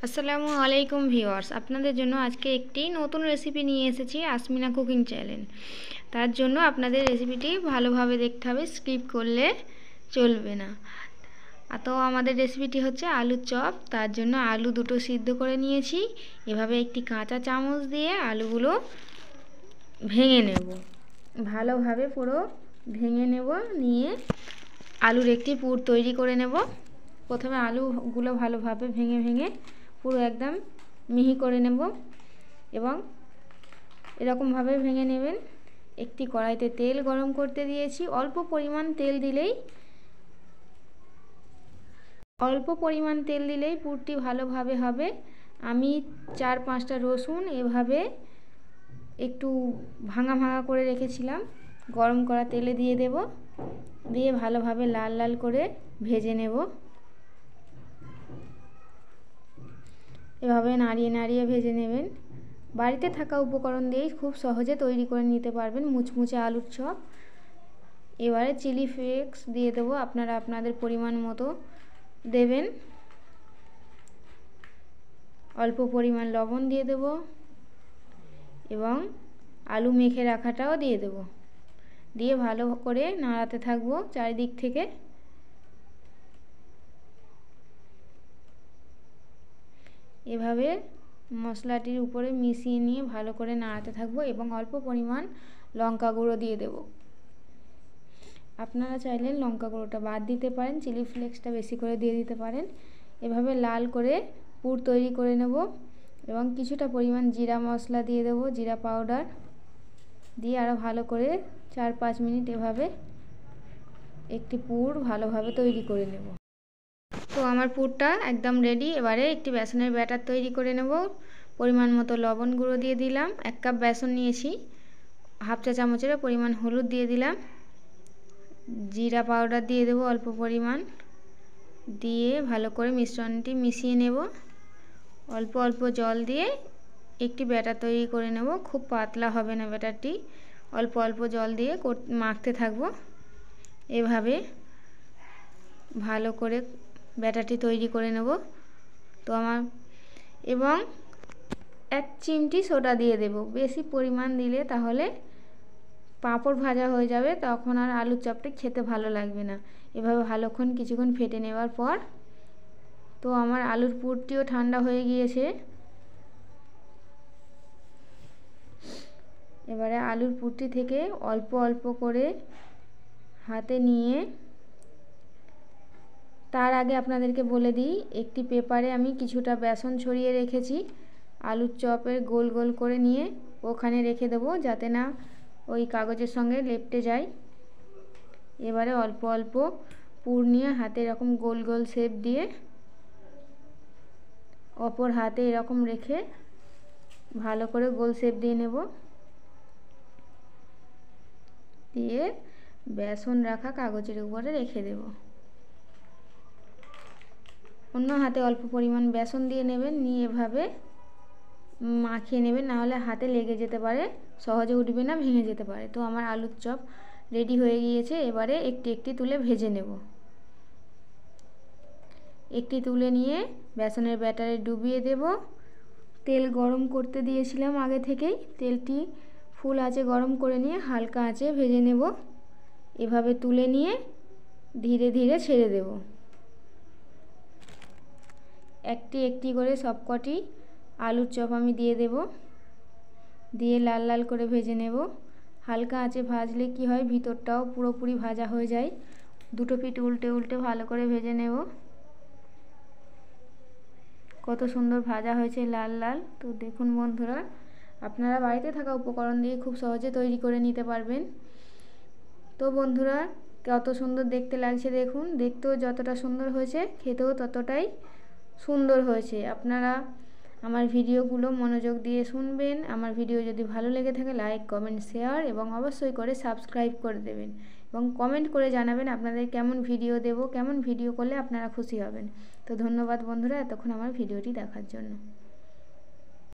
আসসালামু আলাইকুম ভিউয়ার্স, আপনাদের জন্য আজকে একটি নতুন রেসিপি নিয়ে এসেছি আসমিনা কুকিং চ্যানেল। তার জন্য আপনাদের রেসিপিটি ভালোভাবে দেখতে হবে, স্কিপ করলে চলবে না। তো আমাদের রেসিপিটি হচ্ছে আলুর চপ। তার জন্য আলু দুটো সিদ্ধ করে নিয়েছি। এভাবে একটি কাঁচা চামচ দিয়ে আলুগুলো ভেঙে নেব, ভালোভাবে পুরো ভেঙে নেব। নিয়ে আলুর একটি পুর তৈরি করে নেব। প্রথমে আলুগুলো ভালোভাবে ভেঙে ভেঙে পুরো একদম মিহি করে নেব এবং এরকমভাবে ভেঙে নেবেন। একটি কড়াইতে তেল গরম করতে দিয়েছি। অল্প পরিমাণ তেল দিলেই পুরটি ভালোভাবে হবে। আমি 4-5টা রসুন এভাবে একটু ভাঙা ভাঙা করে রেখেছিলাম, গরম করা তেলে দিয়ে দেব। দিয়ে ভালোভাবে লাল লাল করে ভেজে নেব। এভাবে নাড়িয়ে নাড়িয়ে ভেজে নেবেন। বাড়িতে থাকা উপকরণ দিয়েই খুব সহজে তৈরি করে নিতে পারবেন মুচমুচে আলুর চপ। এবারে চিলি ফ্লেক্স দিয়ে দেবো, আপনারা আপনাদের পরিমাণ মতো দেবেন। অল্প পরিমাণ লবণ দিয়ে দেব এবং আলু মেখে রাখাটাও দিয়ে দেব। দিয়ে ভালো করে নাড়াতে থাকবো চারিদিক থেকে। এভাবে মশলাটির উপরে মিশিয়ে নিয়ে ভালো করে নাড়াতে থাকবো এবং অল্প পরিমাণ লঙ্কা গুঁড়ো দিয়ে দেব। আপনারা চাইলে লঙ্কা গুঁড়োটা বাদ দিতে পারেন, চিলি ফ্লেক্সটা বেশি করে দিয়ে দিতে পারেন। এভাবে লাল করে পুর তৈরি করে নেব এবং কিছুটা পরিমাণ জিরা মশলা দিয়ে দেব, জিরা পাউডার দিয়ে আরও ভালো করে 4-5 মিনিট এভাবে একটি পুর ভালোভাবে তৈরি করে নেব। তো আমার পুরটা একদম রেডি। এবারে একটি বেসনের ব্যাটার তৈরি করে নেব। পরিমাণ মতো লবণ গুঁড়ো দিয়ে দিলাম, 1 কাপ বেসন নিয়েছি। হাফ চা চামচের পরিমাণ হলুদ দিয়ে দিলাম। জিরা পাউডার দিয়ে দেবো অল্প পরিমাণ। দিয়ে ভালো করে মিশ্রণটি মিশিয়ে নেব। অল্প অল্প জল দিয়ে একটি ব্যাটার তৈরি করে নেব। খুব পাতলা হবে না ব্যাটারটি, অল্প অল্প জল দিয়ে মাখতে থাকবো। এভাবে ভালো করে ব্যাটারটি তৈরি করে নেব। তো আমার এবং 1 চিমটি সোডা দিয়ে দেব। বেশি পরিমাণ দিলে তাহলে পাঁপড় ভাজা হয়ে যাবে, তখন আর আলুর চপটি খেতে ভালো লাগবে না। এভাবে কিছুক্ষণ ফেটে নেওয়ার পর তো আমার আলুর পুরটিও ঠান্ডা হয়ে গিয়েছে। এবারে আলুর পুরটি থেকে অল্প অল্প করে হাতে নিয়ে, তার আগে আপনাদেরকে বলে দিই, একটি পেপারে আমি কিছুটা বেসন ছড়িয়ে রেখেছি। আলুর চপের গোল গোল করে নিয়ে ওখানে রেখে দেবো, যাতে না ওই কাগজের সঙ্গে লেপ্টে যায়। এবারে অল্প অল্প পুর নিয়ে হাতে এরকম গোল গোল শেপ দিয়ে অপর হাতে এরকম রেখে ভালো করে গোল শেপ দিয়ে নেব। দিয়ে বেসন রাখা কাগজের উপরে রেখে দেব। অন্য হাতে অল্প পরিমাণ বেসন দিয়ে নেবেন, নিয়ে এভাবে মাখিয়ে নেবেন, নাহলে হাতে লেগে যেতে পারে, সহজে উঠবে না, ভেঙে যেতে পারে। তো আমার আলুর চপ রেডি হয়ে গিয়েছে। এবারে একটি একটি তুলে ভেজে নেব। একটি তুলে নিয়ে বেসনের ব্যাটারে ডুবিয়ে দেব। তেল গরম করতে দিয়েছিলাম আগে থেকেই, তেলটি ফুল আঁচে গরম করে নিয়ে হালকা আঁচে ভেজে নেব। এভাবে তুলে নিয়ে ধীরে ধীরে ছেড়ে দেব। একটি একটি করে সবকটি আলুর চপ আমি দিয়ে দেব। দিয়ে লাল লাল করে ভেজে নেব। হালকা আঁচে ভাজলে কি হয়, ভিতরটাও পুরোপুরি ভাজা হয়ে যায়। দুটো পিঠ উল্টে উল্টে ভালো করে ভেজে নেব। কত সুন্দর ভাজা হয়েছে, লাল লাল। তো দেখুন বন্ধুরা, আপনারা বাড়িতে থাকা উপকরণ দিয়ে খুব সহজে তৈরি করে নিতে পারবেন। তো বন্ধুরা, কত সুন্দর দেখতে লাগছে দেখুন। দেখতেও যতটা সুন্দর হয়েছে, খেতেও ততটাই সুন্দর হয়েছে। আপনারা আমার ভিডিওগুলো মনোযোগ দিয়ে শুনবেন। আমার ভিডিও যদি ভালো লেগে থাকে লাইক, কমেন্ট, শেয়ার এবং অবশ্যই করে সাবস্ক্রাইব করে দেবেন এবং কমেন্ট করে জানাবেন আপনাদের কেমন ভিডিও দেব, কেমন ভিডিও করলে আপনারা খুশি হবেন। তো ধন্যবাদ বন্ধুরা, এতক্ষণ আমার ভিডিওটি দেখার জন্য।